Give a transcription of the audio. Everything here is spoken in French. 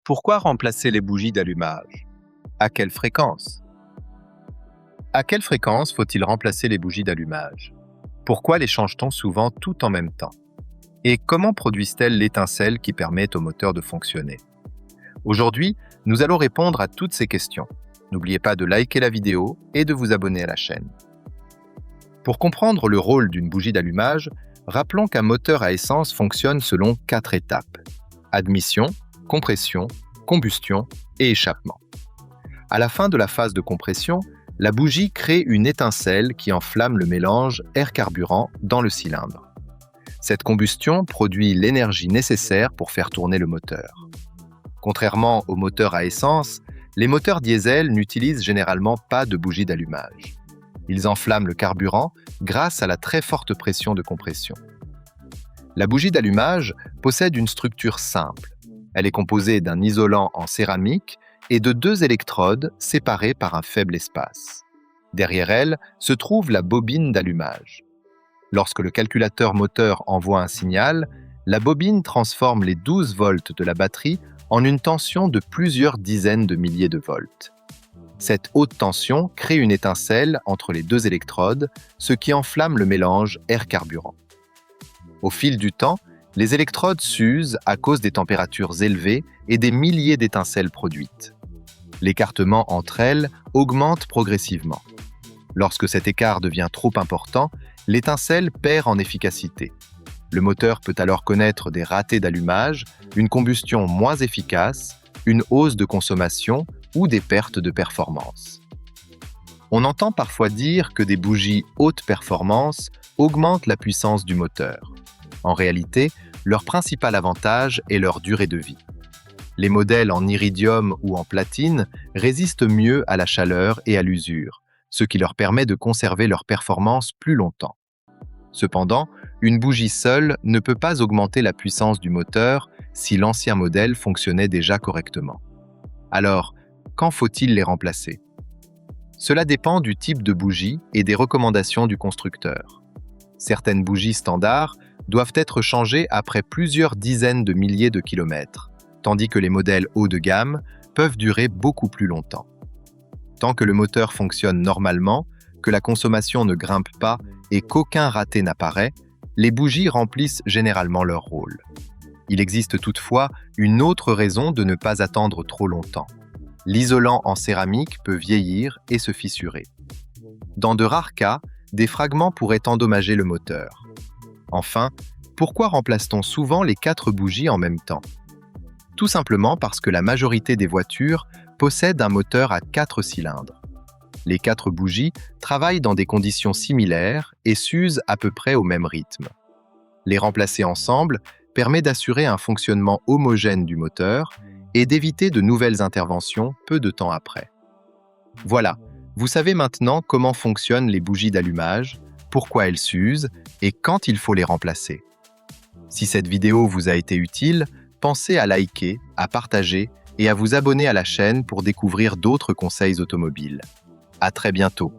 Pourquoi remplacer les bougies d'allumage? À quelle fréquence? À quelle fréquence faut-il remplacer les bougies d'allumage? Pourquoi les change-t-on souvent tout en même temps? Et comment produisent-elles l'étincelle qui permet au moteur de fonctionner? Aujourd'hui, nous allons répondre à toutes ces questions. N'oubliez pas de liker la vidéo et de vous abonner à la chaîne. Pour comprendre le rôle d'une bougie d'allumage, rappelons qu'un moteur à essence fonctionne selon 4 étapes: admission, compression, combustion et échappement. À la fin de la phase de compression, la bougie crée une étincelle qui enflamme le mélange air-carburant dans le cylindre. Cette combustion produit l'énergie nécessaire pour faire tourner le moteur. Contrairement aux moteurs à essence, les moteurs diesel n'utilisent généralement pas de bougie d'allumage. Ils enflamment le carburant grâce à la très forte pression de compression. La bougie d'allumage possède une structure simple. Elle est composée d'un isolant en céramique et de 2 électrodes séparées par un faible espace. Derrière elle se trouve la bobine d'allumage. Lorsque le calculateur moteur envoie un signal, la bobine transforme les 12 volts de la batterie en une tension de plusieurs dizaines de milliers de volts. Cette haute tension crée une étincelle entre les 2 électrodes, ce qui enflamme le mélange air-carburant. Au fil du temps, les électrodes s'usent à cause des températures élevées et des milliers d'étincelles produites. L'écartement entre elles augmente progressivement. Lorsque cet écart devient trop important, l'étincelle perd en efficacité. Le moteur peut alors connaître des ratés d'allumage, une combustion moins efficace, une hausse de consommation ou des pertes de performance. On entend parfois dire que des bougies haute performance augmentent la puissance du moteur. En réalité, leur principal avantage est leur durée de vie. Les modèles en iridium ou en platine résistent mieux à la chaleur et à l'usure, ce qui leur permet de conserver leur performance plus longtemps. Cependant, une bougie seule ne peut pas augmenter la puissance du moteur si l'ancien modèle fonctionnait déjà correctement. Alors, quand faut-il les remplacer? Cela dépend du type de bougie et des recommandations du constructeur. Certaines bougies standards doivent être changées après plusieurs dizaines de milliers de kilomètres, tandis que les modèles haut de gamme peuvent durer beaucoup plus longtemps. Tant que le moteur fonctionne normalement, que la consommation ne grimpe pas et qu'aucun raté n'apparaît, les bougies remplissent généralement leur rôle. Il existe toutefois une autre raison de ne pas attendre trop longtemps. L'isolant en céramique peut vieillir et se fissurer. Dans de rares cas, des fragments pourraient endommager le moteur. Enfin, pourquoi remplace-t-on souvent les 4 bougies en même temps? Tout simplement parce que la majorité des voitures possèdent un moteur à 4 cylindres. Les 4 bougies travaillent dans des conditions similaires et s'usent à peu près au même rythme. Les remplacer ensemble permet d'assurer un fonctionnement homogène du moteur et d'éviter de nouvelles interventions peu de temps après. Voilà, vous savez maintenant comment fonctionnent les bougies d'allumage, pourquoi elles s'usent et quand il faut les remplacer. Si cette vidéo vous a été utile, pensez à liker, à partager et à vous abonner à la chaîne pour découvrir d'autres conseils automobiles. À très bientôt.